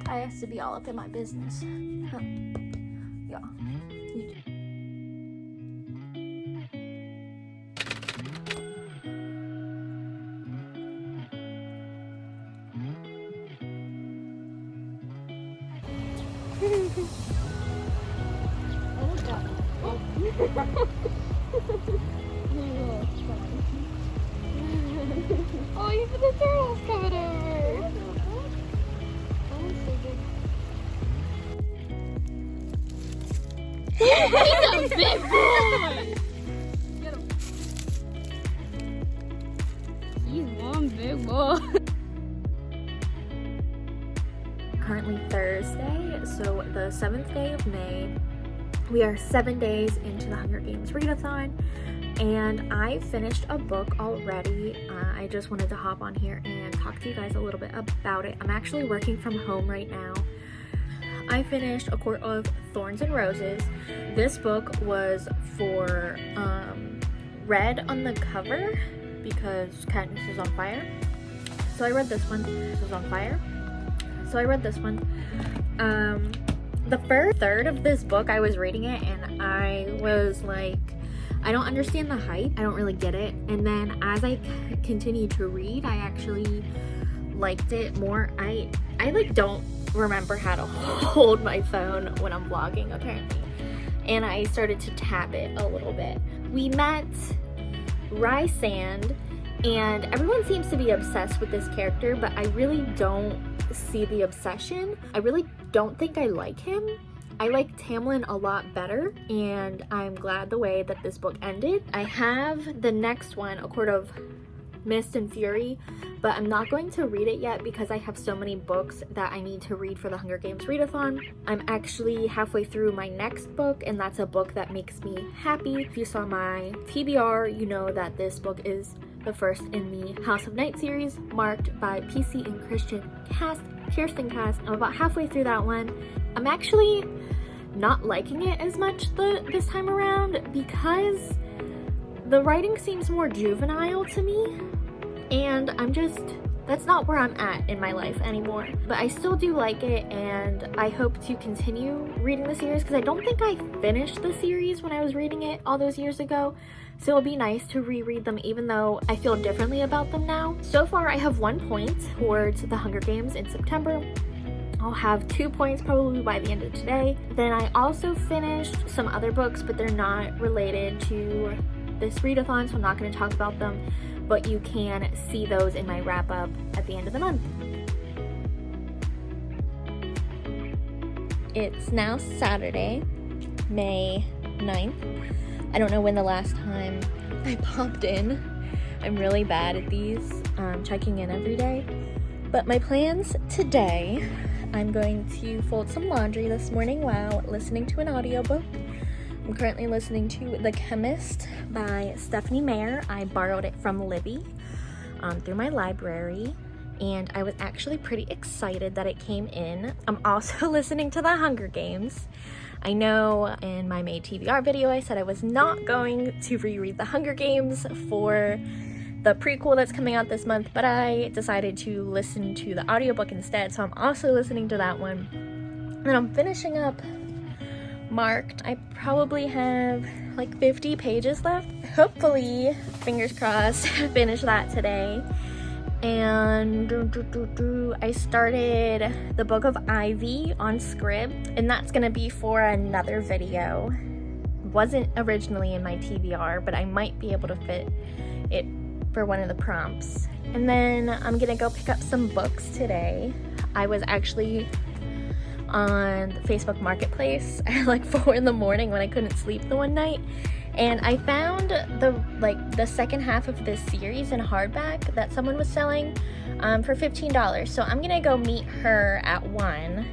I has to be all up in my business. Yeah. Oh, even the turtle's coming over. He's a big boy. Get him. He's one big boy. Currently Thursday, so the 7th day of May. We are 7 days into the Hunger Games Readathon, and I finished a book already. I just wanted to hop on here and talk to you guys a little bit about it. I'm actually working from home right now. I finished A Court of Thorns and Roses. This book was for red on the cover because Katniss is on fire. So I read this one. This is on fire. So I read this one. The first third of this book, I was reading it and I was like, I don't understand the hype. I don't really get it. And then as I continued to read, I actually liked it more. I like don't remember how to hold my phone when I'm vlogging apparently. And I started to tap it a little bit. We met Rysand, and everyone seems to be obsessed with this character, but I really don't see the obsession. I really don't think I like him. I like Tamlin a lot better, and I'm glad the way that this book ended. I have the next one, A Court of Mist and Fury, but I'm not going to read it yet because I have so many books that I need to read for the Hunger Games Readathon. I'm actually halfway through my next book, and that's a book that makes me happy. If you saw my TBR, you know that this book is the first in the House of Night series, marked by PC and Kirsten Cast. I'm about halfway through that one. I'm actually not liking it as much this time around because the writing seems more juvenile to me, and that's not where I'm at in my life anymore. But I still do like it, and I hope to continue reading the series because I don't think I finished the series when I was reading it all those years ago. So it'll be nice to reread them even though I feel differently about them now. So far I have 1 point towards the Hunger Games in September. I'll have 2 points probably by the end of today. Then I also finished some other books, but they're not related to this readathon, so I'm not going to talk about them, but you can see those in my wrap up at the end of the month. It's now Saturday, May 9th. I don't know when the last time I popped in. I'm really bad at these, checking in every day. But my plans today, I'm going to fold some laundry this morning while listening to an audiobook. I'm currently listening to The Chemist by Stephanie Meyer. I borrowed it from Libby through my library, and I was actually pretty excited that it came in. I'm also listening to The Hunger Games. I know in my May TBR video I said I was not going to reread The Hunger Games for the prequel that's coming out this month, but I decided to listen to the audiobook instead, so I'm also listening to that one. And I'm finishing up Marked. I probably have like 50 pages left. Hopefully, fingers crossed, finish that today. And I started the Book of Ivy on Scrib, and that's gonna be for another video. Wasn't originally in my TBR, but I might be able to fit it for one of the prompts. And then I'm gonna go pick up some books today. I was actually on Facebook Marketplace at like 4 in the morning when I couldn't sleep the one night, and I found the second half of this series in hardback that someone was selling for $15. So I'm gonna go meet her at 1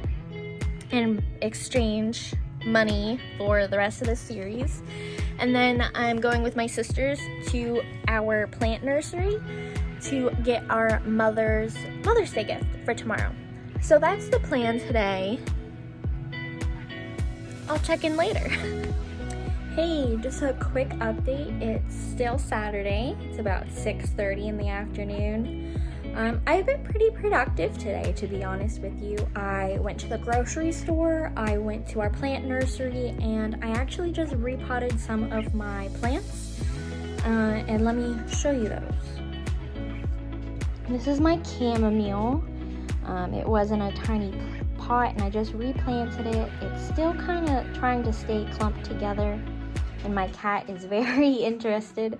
and exchange money for the rest of the series. And then I'm going with my sisters to our plant nursery to get our Mother's Day gift for tomorrow. So that's the plan today. I'll check in later. Hey, just a quick update. It's still Saturday. It's about 6:30 in the afternoon. I've been pretty productive today, to be honest with you. I went to the grocery store, I went to our plant nursery, and I actually just repotted some of my plants. And let me show you those. This is my chamomile. It was in a tiny pot and I just replanted it. It's still kind of trying to stay clumped together, and my cat is very interested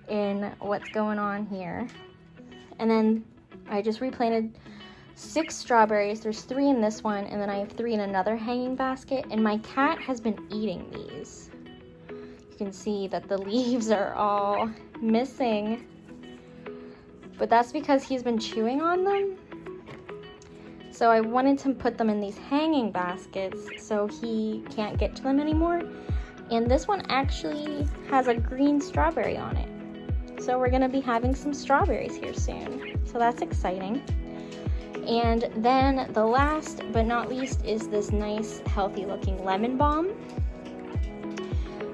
in what's going on here. And then I just replanted 6 strawberries. There's 3 in this one, and then I have 3 in another hanging basket, and my cat has been eating these. You can see that the leaves are all missing, but that's because he's been chewing on them. So I wanted to put them in these hanging baskets so he can't get to them anymore. And this one actually has a green strawberry on it. So we're gonna be having some strawberries here soon. So that's exciting. And then the last but not least is this nice healthy looking lemon balm.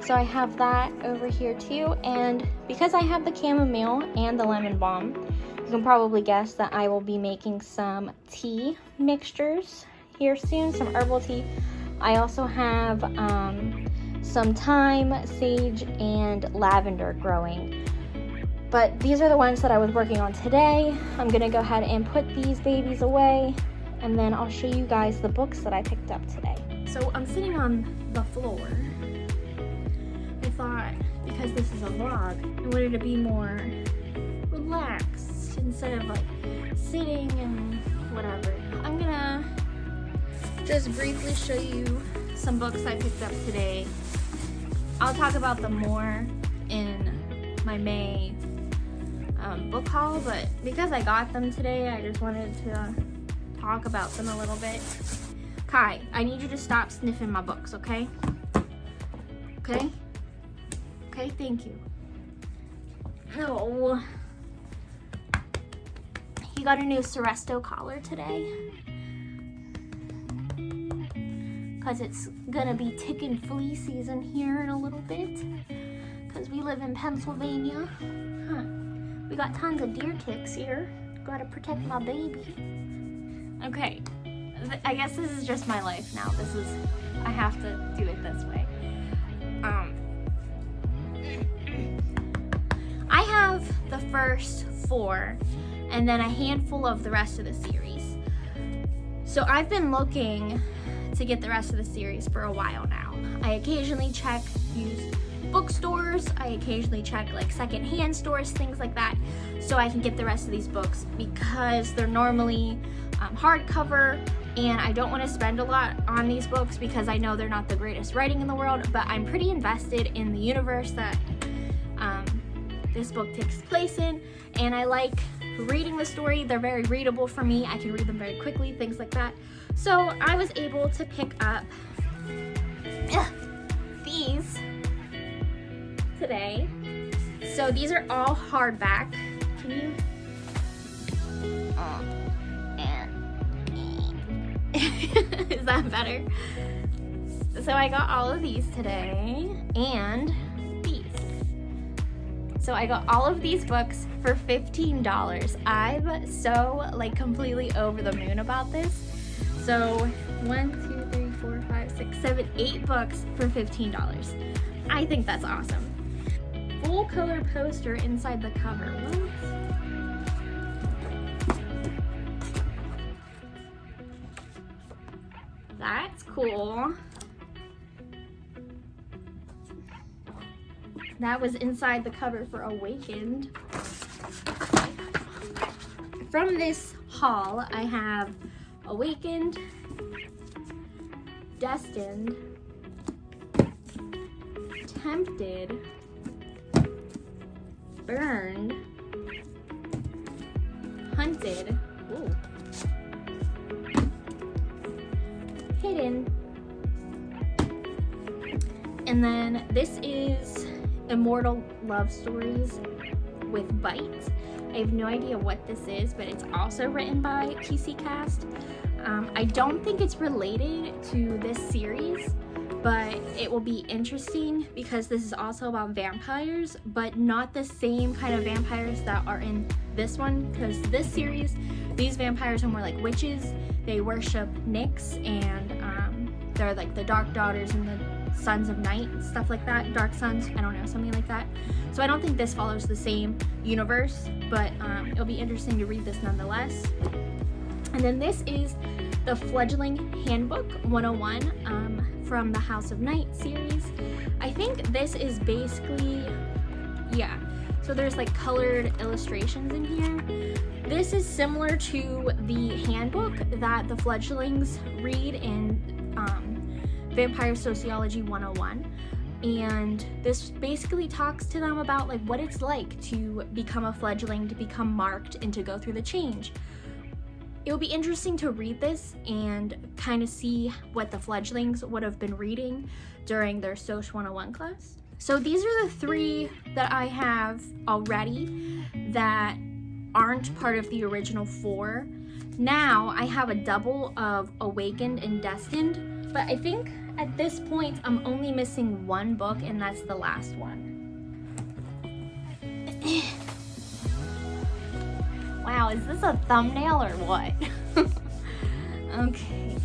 So I have that over here too. And because I have the chamomile and the lemon balm, you can probably guess that I will be making some tea mixtures here soon, some herbal tea. I also have some thyme, sage, and lavender growing. But these are the ones that I was working on today. I'm gonna go ahead and put these babies away, and then I'll show you guys the books that I picked up today. So I'm sitting on the floor. I thought, because this is a vlog, I wanted to be more relaxed instead of like sitting and whatever. I'm gonna just briefly show you some books I picked up today. I'll talk about them more in my May book haul, but because I got them today, I just wanted to talk about them a little bit. Kai, I need you to stop sniffing my books, okay? Okay? Okay, thank you. No. He got a new Seresto collar today, because it's gonna be tick and flea season here in a little bit, because we live in Pennsylvania. We got tons of deer ticks here. Gotta protect my baby. Okay, I guess this is just my life now. I have to do it this way. I have the first 4 and then a handful of the rest of the series. So I've been looking to get the rest of the series for a while now. I occasionally check used bookstores, I occasionally check like secondhand stores, things like that, so I can get the rest of these books, because they're normally hardcover, and I don't want to spend a lot on these books because I know they're not the greatest writing in the world, but I'm pretty invested in the universe that this book takes place in, and I like reading the story. They're very readable for me. I can read them very quickly, things like that. So I was able to pick up these today. So these are all hardback. Can you? Is that better? So I got all of these today, and these. So I got all of these books for $15. I'm so like completely over the moon about this. So 1, 2, 3, 4, 5, 6, 7, 8 books for $15. I think that's awesome. Full color poster inside the cover. What? That's cool. That was inside the cover for Awakened. From this haul, I have Awakened, Destined, Tempted, Burned, Hunted, ooh, Hidden, and then this is Immortal Love Stories with Bite. I have no idea what this is, but it's also written by PC Cast. I don't think it's related to this series, but it will be interesting because this is also about vampires, but not the same kind of vampires that are in this one, because this series, these vampires are more like witches. They worship Nyx, and they're like the dark daughters and the sons of night, stuff like that, dark sons, I don't know, something like that. So I don't think this follows the same universe, but it'll be interesting to read this nonetheless. And then this is the Fledgling Handbook 101 from the House of Night series. I think this is basically, yeah, so there's like colored illustrations in here. This is similar to the handbook that the fledglings read in Vampire Sociology 101. And this basically talks to them about like what it's like to become a fledgling, to become marked, and to go through the change. It will be interesting to read this and kind of see what the fledglings would have been reading during their Soc 101 class. So these are the 3 that I have already that aren't part of the original 4. Now I have a double of Awakened and Destined, but I think at this point I'm only missing 1 book, and that's the last one. Wow, is this a thumbnail or what? Okay.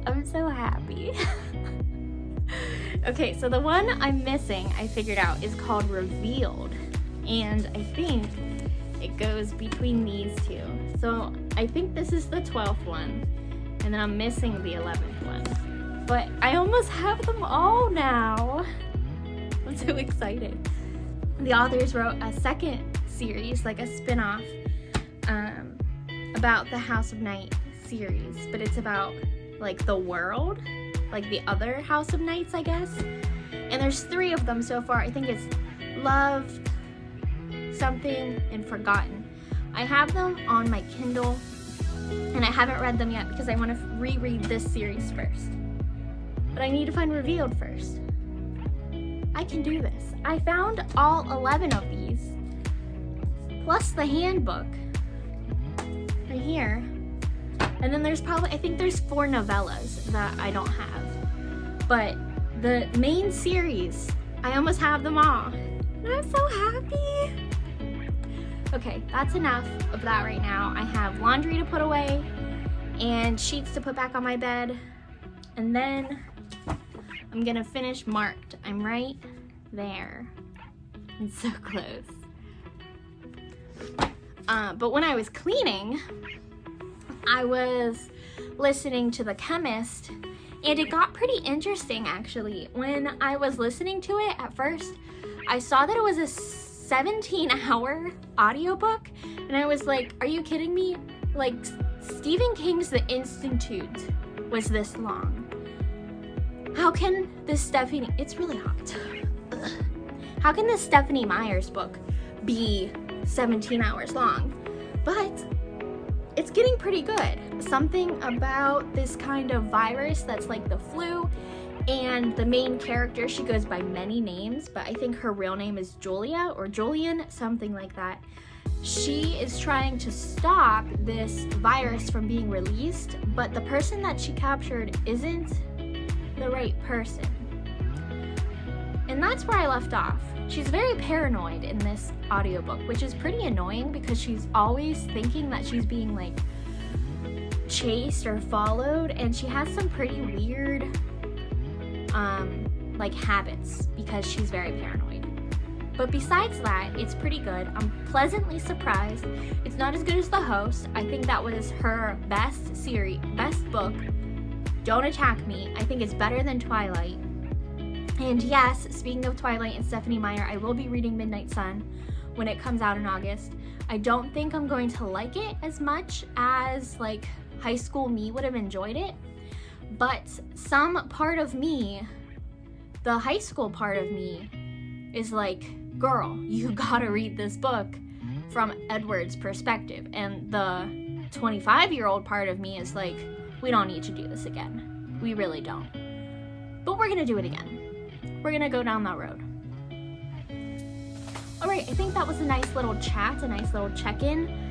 I'm so happy. Okay, so the one I'm missing, I figured out, is called Revealed. And I think it goes between these 2. So I think this is the 12th one, and then I'm missing the 11th one. But I almost have them all now. I'm so excited. The authors wrote a second series, like a spin-off, about the House of Night series, but it's about like the world, like the other House of Nights, I guess. And there's 3 of them so far. I think it's Loved, Something, and Forgotten. I have them on my Kindle, and I haven't read them yet because I want to reread this series first. But I need to find Revealed first. I can do this. I found all 11 of these, plus the handbook right here. And then there's probably, I think there's 4 novellas that I don't have. But the main series, I almost have them all. And I'm so happy. Okay, that's enough of that right now. I have laundry to put away and sheets to put back on my bed. And then I'm gonna finish Marked. I'm right there. I'm so close. But when I was cleaning, I was listening to The Chemist, and it got pretty interesting actually. When I was listening to it at first, I saw that it was a 17-hour audiobook, and I was like, are you kidding me? Like, Stephen King's The Institute was this long. How can this Stephanie, it's really hot. Ugh. How can this Stephanie Meyer's book be 17 hours long? But it's getting pretty good. Something about this kind of virus that's like the flu, and the main character, she goes by many names, but I think her real name is Julia or Julian, something like that. She is trying to stop this virus from being released, but the person that she captured isn't the right person. And that's where I left off. She's very paranoid in this audiobook, which is pretty annoying because she's always thinking that she's being like chased or followed, and she has some pretty weird like habits because she's very paranoid. But besides that, it's pretty good. I'm pleasantly surprised. It's not as good as The Host. I think that was her best book. Don't attack me. I think it's better than Twilight. And yes, speaking of Twilight and Stephanie Meyer, I will be reading Midnight Sun when it comes out in August. I don't think I'm going to like it as much as like high school me would have enjoyed it, but some part of me, the high school part of me, is like, girl, you gotta read this book from Edward's perspective. And the 25-year-old part of me is like, we don't need to do this again. We really don't. But we're gonna do it again. We're gonna go down that road. All right, I think that was a nice little chat, a nice little check-in.